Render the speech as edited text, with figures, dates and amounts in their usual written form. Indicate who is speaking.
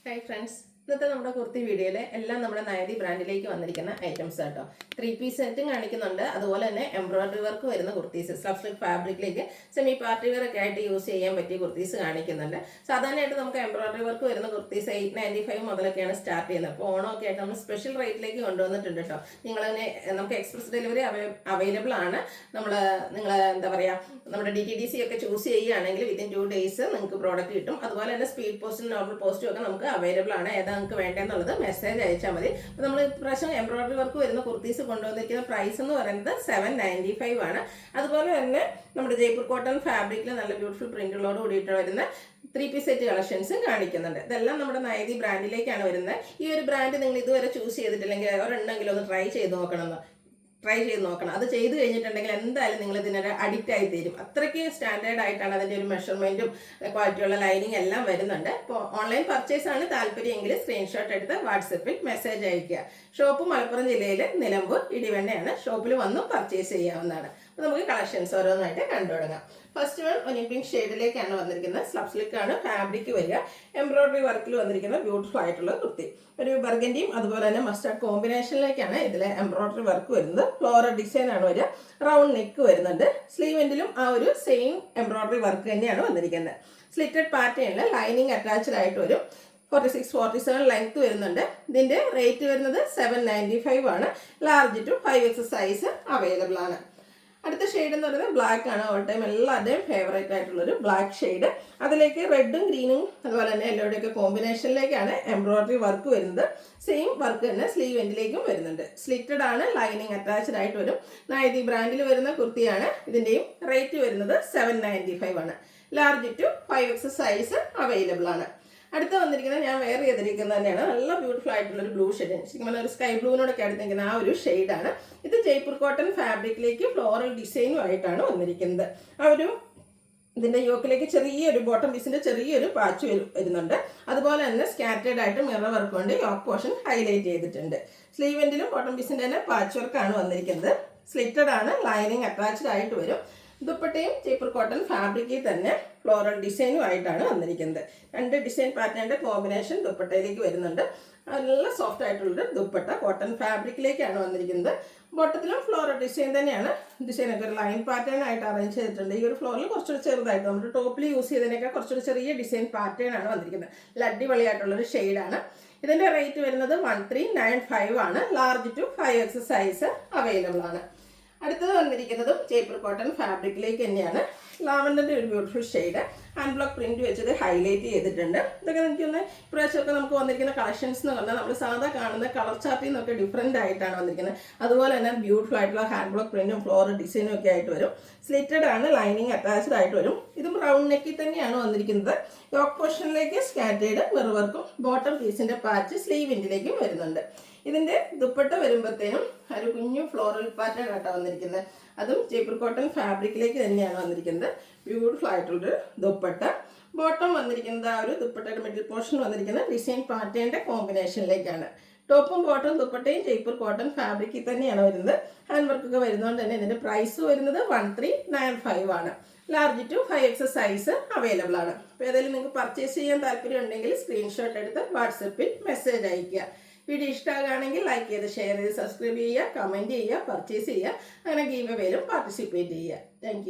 Speaker 1: Hi friends, ഇന്നത്തെ നമ്മുടെ കുർത്തി വീഡിയോയിൽ എല്ലാം നമ്മുടെ നയതി ബ്രാൻഡിലേക്ക് വന്നിരിക്കുന്ന ഐറ്റംസ് കേട്ടോ. 3 പീസ് സെറ്റും കാണിക്കുന്നുണ്ട്. അതുപോലെ തന്നെ എംബ്രോയിഡറി വർക്ക് വരുന്ന കുർത്തീസ് സ്ലബ് ഫാബ്രിക്കിലേക്ക് സെമി പാർട്ടി വെയർ ഒക്കെ ആയിട്ട് യൂസ് ചെയ്യാൻ പറ്റിയ കുർത്തീസ് കാണിക്കുന്നുണ്ട്. സാധാരണയായിട്ട് നമുക്ക് എംബ്രോയിഡറി വർക്ക് വരുന്ന കുർത്തീസ് 895 മുതലൊക്കെയാണ് സ്റ്റാർട്ട് ചെയ്യുന്നത്. അപ്പോൾ ഓണമൊക്കെ ആയിട്ട് നമ്മൾ സ്പെഷ്യൽ റേറ്റിലേക്ക് കൊണ്ടുവന്നിട്ടുണ്ട് കേട്ടോ. നമുക്ക് എക്സ്പ്രസ് ഡെലിവറി അവൈലബിൾ ആണ്. നിങ്ങൾ എന്താ പറയുക, നമ്മുടെ DTDC ഒക്കെ ചൂസ് ചെയ്യുകയാണെങ്കിൽ വിത്തിൻ 2 days നിങ്ങൾക്ക് പ്രോഡക്റ്റ് കിട്ടും. അതുപോലെ തന്നെ സ്പീഡ് പോസ്റ്റും നോർമൽ പോസ്റ്റും ഒക്കെ നമുക്ക് അവൈലബിൾ ആണ്. ഏതാ നിങ്ങൾക്ക് വേണ്ടതെന്നുള്ളത് മെസ്സേജ് അയച്ചാൽ മതി. അപ്പോൾ നമ്മൾ ഇപ്രാവശ്യം എംബ്രോയിഡറി വർക്ക് വരുന്ന കുർത്തീസ് കൊണ്ടുവന്നിരിക്കുന്ന പ്രൈസ് എന്ന് പറയുന്നത് 795 ആണ്. അതുപോലെ തന്നെ നമ്മുടെ ജയ്പൂർ കോട്ടൺ ഫാബ്രിക്കിൽ നല്ല ബ്യൂട്ടിഫുൾ പ്രിന്റുകളോട് കൂടിയിട്ട് വരുന്ന 3 പീസ് സെറ്റ് കളക്ഷൻസും കാണിക്കുന്നുണ്ട്. ഇതെല്ലാം നമ്മുടെ നയതി ബ്രാൻഡിലേക്കാണ് വരുന്നത്. ഈ ഒരു ബ്രാൻഡ് നിങ്ങൾ ഇതുവരെ ചൂസ് ചെയ്തിട്ടില്ലെങ്കിൽ ഒരെണ്ണെങ്കിലും ഒന്ന് ട്രൈ ചെയ്ത് നോക്കണം. അത് ചെയ്ത് കഴിഞ്ഞിട്ടുണ്ടെങ്കിൽ എന്തായാലും നിങ്ങൾ ഇതിനൊരു അഡിക്റ്റ് ആയി തീരും. അത്രയ്ക്ക് സ്റ്റാൻഡേർഡ് ആയിട്ടാണ് അതിൻ്റെ ഒരു മെഷർമെൻറ്റും ക്വാളിറ്റിയുള്ള ലൈനിങ് എല്ലാം വരുന്നുണ്ട്. അപ്പോൾ ഓൺലൈൻ പർച്ചേസ് ആണ് താല്പര്യമെങ്കിൽ സ്ക്രീൻഷോട്ട് എടുത്ത് വാട്സപ്പിൽ മെസ്സേജ് അയയ്ക്കുക. ഷോപ്പ് മലപ്പുറം ജില്ലയിൽ നിലമ്പൂർ ഇടിവണ്ണയാണ്. ഷോപ്പിൽ വന്നും പർച്ചേസ് ചെയ്യാവുന്നതാണ്. അപ്പോൾ നമുക്ക് കളക്ഷൻസ് ഓരോന്നായിട്ട് കണ്ടു തുടങ്ങാം. ഫസ്റ്റ് വൺ ഒനിയൻ പിങ്ക് ഷെയ്ഡിലേക്കാണ് വന്നിരിക്കുന്നത്. സ്ലബ് സ്ലിക്കാണ് ഫാബ്രിക് വരിക. എംബ്രോയിഡറി വർക്കിൽ വന്നിരിക്കുന്ന ബ്യൂട്ടിഫുൾ ആയിട്ടുള്ള കുർത്തി. ഒരു ബർഗൻഡിയും അതുപോലെ തന്നെ മസ്റ്റാർഡ് കോമ്പിനേഷനിലേക്കാണ് ഇതിലെ എംബ്രോയിഡറി വർക്ക് വരുന്നത്. ഫ്ലോറൽ ഡിസൈൻ ആണ് വരിക. റൗണ്ട് നെക്ക് വരുന്നുണ്ട്. സ്ലീവെൻറ്റിലും ആ ഒരു സെയിം എംബ്രോയിഡറി വർക്ക് തന്നെയാണ് വന്നിരിക്കുന്നത്. സ്ലിറ്റഡ് പാറ്റേണിൽ ലൈനിങ് അറ്റാച്ച്ഡ് ആയിട്ട് വരും. 46-47 ലെങ്ത് വരുന്നുണ്ട്. ഇതിൻ്റെ റേറ്റ് വരുന്നത് 795 ആണ്. Large to 5X size available ആണ്. അടുത്ത ഷെയ്ഡ് എന്ന് പറയുന്നത് ബ്ലാക്ക് ആണ്. ഓൾ ടൈം എല്ലാവരുടെയും ഫേവറേറ്റ് ആയിട്ടുള്ളൊരു ബ്ലാക്ക് ഷെയ്ഡ്. അതിലേക്ക് റെഡും ഗ്രീനും അതുപോലെ തന്നെ യെല്ലോയുടെയൊക്കെ കോമ്പിനേഷനിലേക്കാണ് എംബ്രോയിഡറി വർക്ക് വരുന്നത്. സെയിം വർക്ക് തന്നെ സ്ലീവ് എൻഡിലേക്കും വരുന്നുണ്ട്. സ്ലിറ്റഡ് ആണ്. ലൈനിങ് അറ്റാച്ച്ഡ് ആയിട്ട് വരും. നയതി ബ്രാൻഡിൽ വരുന്ന കുർത്തിയാണ്. ഇതിൻ്റെയും റേറ്റ് വരുന്നത് 795 ആണ്. Large to 5X size available ആണ്. അടുത്ത് വന്നിരിക്കുന്നത് ഞാൻ വെയർ ചെയ്തിരിക്കുന്നത് തന്നെയാണ്. നല്ല ബ്യൂട്ടിഫുൾ ആയിട്ടുള്ളൊരു ബ്ലൂ ഷെയ്ഡ്. ശരിക്കും പറഞ്ഞാൽ ഒരു സ്കൈ ബ്ലൂവിനോടൊക്കെ അടുത്തിരിക്കുന്ന ആ ഒരു ഷെയ്ഡാണ്. ഇത് ജയ്പൂർ കോട്ടൺ ഫാബ്രിക്കിലേക്ക് ഫ്ലോറൽ ഡിസൈനും ആയിട്ടാണ് വന്നിരിക്കുന്നത്. ഇതിൻ്റെ യോക്കിലേക്ക് ചെറിയൊരു ബോട്ടം പീസിൻ്റെ ചെറിയൊരു പാച്ച് വരുന്നുണ്ട്. അതുപോലെ തന്നെ സ്കാറ്റേഡ് ആയിട്ട് മിറർ വർക്ക് കൊണ്ട് യോക്ക് പോർഷൻ ഹൈലൈറ്റ് ചെയ്തിട്ടുണ്ട്. സ്ലീവെൻറ്റിലും ബോട്ടം പീസിൻ്റെ തന്നെ പാച്ച് വർക്കാണ് വന്നിരിക്കുന്നത്. സ്ലിറ്റഡ് ആണ്. ലൈനിങ് അറ്റാച്ച്ഡ് ആയിട്ട് വരും. ദുപ്പട്ടയും ജയ്പൂർ കോട്ടൺ ഫാബ്രിക്കിൽ തന്നെ ഫ്ലോറൽ ഡിസൈനും ആയിട്ടാണ് വന്നിരിക്കുന്നത്. 2 ഡിസൈൻ പാറ്റേണിൻ്റെ കോമ്പിനേഷൻ ദുപ്പട്ടയിലേക്ക് വരുന്നുണ്ട്. നല്ല സോഫ്റ്റ് ആയിട്ടുള്ളൊരു ദുപ്പട്ട കോട്ടൺ ഫാബ്രിക്കിലേക്കാണ് വന്നിരിക്കുന്നത്. ബോട്ടത്തിലും ഫ്ലോറൽ ഡിസൈൻ തന്നെയാണ്. ഡിസൈനൊക്കെ ഒരു ലൈൻ പാറ്റേൺ ആയിട്ട് അറേഞ്ച് ചെയ്തിട്ടുണ്ട്. ഈ ഒരു ഫ്ലോറിൽ കുറച്ചൊരു ചെറുതായിട്ട് നമ്മുടെ ടോപ്പിൽ യൂസ് ചെയ്തതിനൊക്കെ കുറച്ചൊരു ചെറിയ ഡിസൈൻ പാറ്റേൺ ആണ് വന്നിരിക്കുന്നത്. അടിപൊളിയായിട്ടുള്ളൊരു ഷെയ്ഡാണ്. ഇതിൻ്റെ റേറ്റ് വരുന്നത് 1395 ആണ്. Large to 5X size available ആണ്. അടുത്തത് വന്നിരിക്കുന്നതും ജയ്പൂർ കോട്ടൺ ഫാബ്രിക്കിലേക്ക് തന്നെയാണ്. ലാവൻഡറിൻ്റെ ഒരു beautiful shade. Hand block print വെച്ചത് ഹൈലൈറ്റ് ചെയ്തിട്ടുണ്ട്. ഇതൊക്കെ എനിക്കൊന്ന് ഇപ്രാവശ്യമൊക്കെ നമുക്ക് വന്നിരിക്കുന്ന കളക്ഷൻസ് എന്ന് പറഞ്ഞാൽ നമ്മൾ സാധാ കാണുന്ന കളർ ചാർട്ടിൽ നിന്നൊക്കെ ഡിഫറെൻ്റ് ആയിട്ടാണ് വന്നിരിക്കുന്നത്. അതുപോലെ തന്നെ ബ്യൂട്ടിഫുൾ ആയിട്ടുള്ള ഹാൻഡ് ബ്ലോക്ക് പ്രിന്റും ഫ്ലോറൽ ഡിസൈനും ഒക്കെ ആയിട്ട് വരും. സ്ലിറ്റഡ് ആണ്. ലൈനിങ് അറ്റാച്ച്ഡ് ആയിട്ട് വരും. ഇതും റൗണ്ട് നെക്കിൽ തന്നെയാണ് വന്നിരിക്കുന്നത്. യോക്ക് പോർഷനിലേക്ക് സ്കാറ്റേഡ് മിറർ വർക്കും ബോട്ടം പീസിൻ്റെ പാച്ച് സ്ലീവ് എൻഡിലേക്കും വരുന്നുണ്ട്. ഇതിൻ്റെ ദുപ്പട്ട വരുമ്പോഴത്തേനും ഒരു കുഞ്ഞു ഫ്ലോറൽ പാറ്റേൺ ആയിട്ടാണ് വന്നിരിക്കുന്നത്. അതും ജയ്പൂർ കോട്ടൺ ഫാബ്രിക്കിലേക്ക് തന്നെയാണ് വന്നിരിക്കുന്നത്. ബ്യൂട്ടിഫുൾ ആയിട്ടുള്ളൊരു ദുപ്പട്ട. ബോട്ടം വന്നിരിക്കുന്നത് ആ ഒരു ദുപ്പട്ടയുടെ മിഡിൽ പോർഷൻ വന്നിരിക്കുന്നത് ഡിസൈൻ പാറ്റേണിൻ്റെ കോമ്പിനേഷനിലേക്കാണ്. ടോപ്പും ബോട്ടം ദുപ്പട്ടയും ജയ്പൂർ കോട്ടൺ ഫാബ്രിക്കിൽ തന്നെയാണ് വരുന്നത്. ഹാൻഡ് വർക്കൊക്കെ വരുന്നതുകൊണ്ട് തന്നെ ഇതിൻ്റെ പ്രൈസ് വരുന്നത് 1395 ആണ്. Large to 5X size available ആണ്. അപ്പോൾ ഏതായാലും നിങ്ങൾക്ക് പർച്ചേസ് ചെയ്യാൻ താല്പര്യം ഉണ്ടെങ്കിൽ സ്ക്രീൻഷോട്ട് എടുത്ത് വാട്സപ്പിൽ മെസ്സേജ് അയയ്ക്കുക. വീഡിയോ ഇഷ്ടമാകുകയാണെങ്കിൽ ലൈക്ക് ചെയ്ത് ഷെയർ ചെയ്ത് സബ്സ്ക്രൈബ് ചെയ്യുക, കമൻറ്റ് ചെയ്യുക, പർച്ചേസ് ചെയ്യുക. അങ്ങനെ ഗീവ് അവേയിലും പാർട്ടിസിപ്പേറ്റ് ചെയ്യുക. താങ്ക്